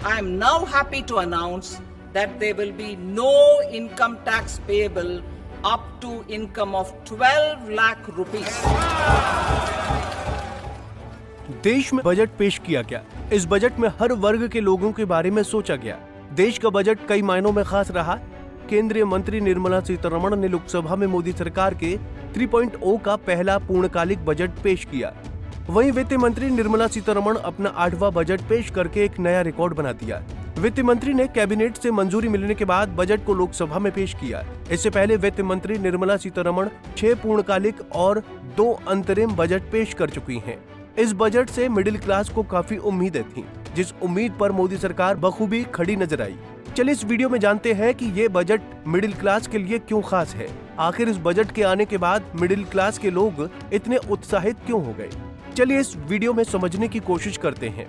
I am now happy to announce that there will be no income tax payable up to income of 12 lakh rupees. देश में budget पेश किया गया। इस budget में हर वर्ग के लोगों के बारे में सोचा गया। देश का बजट कई मायनों में खास रहा। केंद्रीय मंत्री निर्मला सीतारमण ने लोकसभा में मोदी सरकार के 3.0 का पहला पूर्णकालिक बजट पेश किया। वहीं वित्त मंत्री निर्मला सीतारमण अपना 8वां बजट पेश करके एक नया रिकॉर्ड बना दिया। वित्त मंत्री ने कैबिनेट से मंजूरी मिलने के बाद बजट को लोकसभा में पेश किया। इससे पहले वित्त मंत्री निर्मला सीतारमण 6 पूर्णकालिक और 2 अंतरिम बजट पेश कर चुकी हैं। इस बजट से मिडिल क्लास को काफी उम्मीदें थीं, जिस उम्मीद पर मोदी सरकार बखूबी खड़ी नजर आई। चलिए इस वीडियो में जानते हैं कि ये बजट मिडिल क्लास के लिए क्यों खास है। आखिर इस बजट के आने के बाद मिडिल क्लास के लोग इतने उत्साहित क्यों हो गए। चलिए इस वीडियो में समझने की कोशिश करते हैं।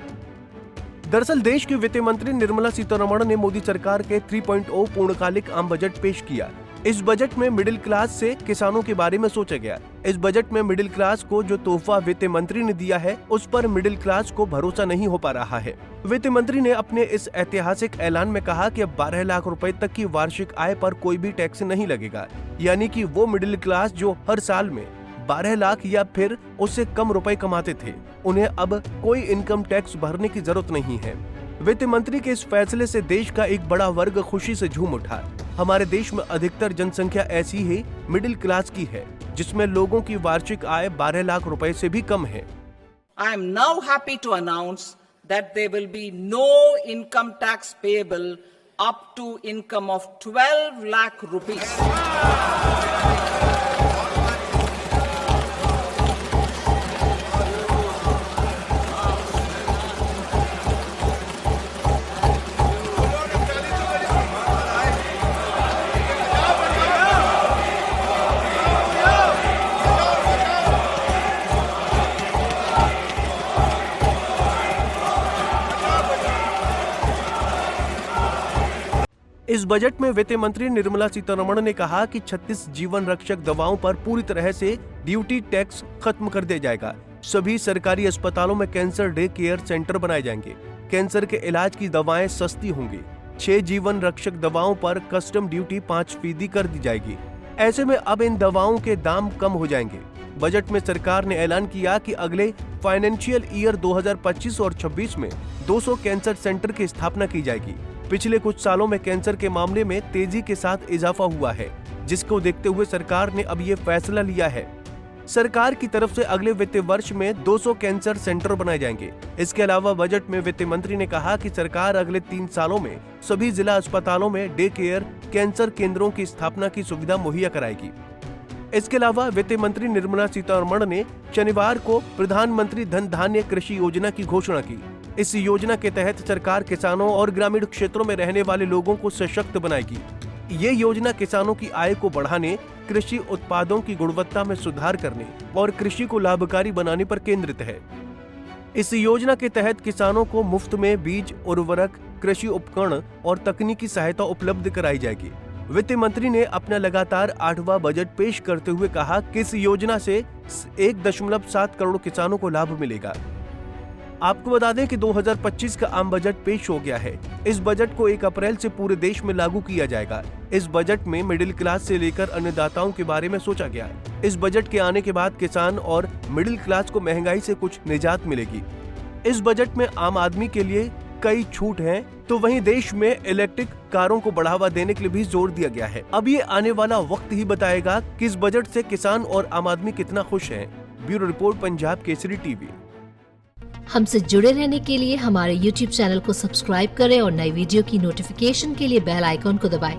दरअसल देश की वित्त मंत्री निर्मला सीतारमण ने मोदी सरकार के 3.0 पूर्णकालिक आम बजट पेश किया। इस बजट में मिडिल क्लास से किसानों के बारे में सोचा गया। इस बजट में मिडिल क्लास को जो तोहफा वित्त मंत्री ने दिया है, उस पर मिडिल क्लास को भरोसा नहीं हो पा रहा है। वित्त मंत्री ने अपने इस ऐतिहासिक ऐलान में कहा कि अब 12 लाख रुपए तक की वार्षिक आय पर कोई भी टैक्स नहीं लगेगा, यानी कि वो मिडिल क्लास जो हर साल में 12 लाख या फिर उससे कम रुपए कमाते थे, उन्हें अब कोई इनकम टैक्स भरने की जरूरत नहीं है। वित्त मंत्री के इस फैसले से देश का एक बड़ा वर्ग खुशी से झूम उठा। हमारे देश में अधिकतर जनसंख्या ऐसी ही मिडिल क्लास की है, जिसमें लोगों की वार्षिक आय 12 लाख रुपए से भी कम है। I am now happy to announce that there will be no income tax payable up to income of 12 lakh rupees. इस बजट में वित्त मंत्री निर्मला सीतारमण ने कहा कि 36 जीवन रक्षक दवाओं पर पूरी तरह से ड्यूटी टैक्स खत्म कर दिया जाएगा। सभी सरकारी अस्पतालों में कैंसर डे केयर सेंटर बनाए जाएंगे। कैंसर के इलाज की दवाएं सस्ती होंगी। 6 जीवन रक्षक दवाओं पर कस्टम ड्यूटी 5% कर दी जाएगी। ऐसे में अब इन दवाओं के दाम कम हो जाएंगे। बजट में सरकार ने ऐलान किया कि अगले फाइनेंशियल ईयर 2025 और 26 में 200 कैंसर सेंटर की स्थापना की जाएगी। पिछले कुछ सालों में कैंसर के मामले में तेजी के साथ इजाफा हुआ है, जिसको देखते हुए सरकार ने अब ये फैसला लिया है। सरकार की तरफ से अगले वित्तीय वर्ष में 200 कैंसर सेंटर बनाए जाएंगे। इसके अलावा बजट में वित्त मंत्री ने कहा कि सरकार अगले 3 सालों में सभी जिला अस्पतालों में डे केयर कैंसर केंद्रों की स्थापना की सुविधा मुहैया कराएगी। इसके अलावा वित्त मंत्री निर्मला सीतारमण ने शनिवार को प्रधानमंत्री धन धान्य कृषि योजना की घोषणा की। इस योजना के तहत सरकार किसानों और ग्रामीण क्षेत्रों में रहने वाले लोगों को सशक्त बनाएगी। ये योजना किसानों की आय को बढ़ाने, कृषि उत्पादों की गुणवत्ता में सुधार करने और कृषि को लाभकारी बनाने पर केंद्रित है। इस योजना के तहत किसानों को मुफ्त में बीज, उर्वरक, कृषि उपकरण और तकनीकी सहायता उपलब्ध कराई जाएगी। वित्त मंत्री ने अपना लगातार 8वां बजट पेश करते हुए कहा कि इस योजना से 1.7 करोड़ किसानों को लाभ मिलेगा। आपको बता दें कि 2025 का आम बजट पेश हो गया है। इस बजट को 1 अप्रैल से पूरे देश में लागू किया जाएगा। इस बजट में मिडिल क्लास से लेकर अन्नदाताओं के बारे में सोचा गया है। इस बजट के आने के बाद किसान और मिडिल क्लास को महंगाई से कुछ निजात मिलेगी। इस बजट में आम आदमी के लिए कई छूट हैं, तो वहीं देश में इलेक्ट्रिक कारों को बढ़ावा देने के लिए भी जोर दिया गया है। अब ये आने वाला वक्त ही बताएगा कि इस बजट से किसान और आम आदमी कितना खुश हैं। Bureau report, Punjab Kesari TV. हमसे जुड़े रहने के लिए हमारे YouTube चैनल को सब्सक्राइब करें और नई वीडियो की नोटिफिकेशन के लिए बेल आइकॉन को दबाएं।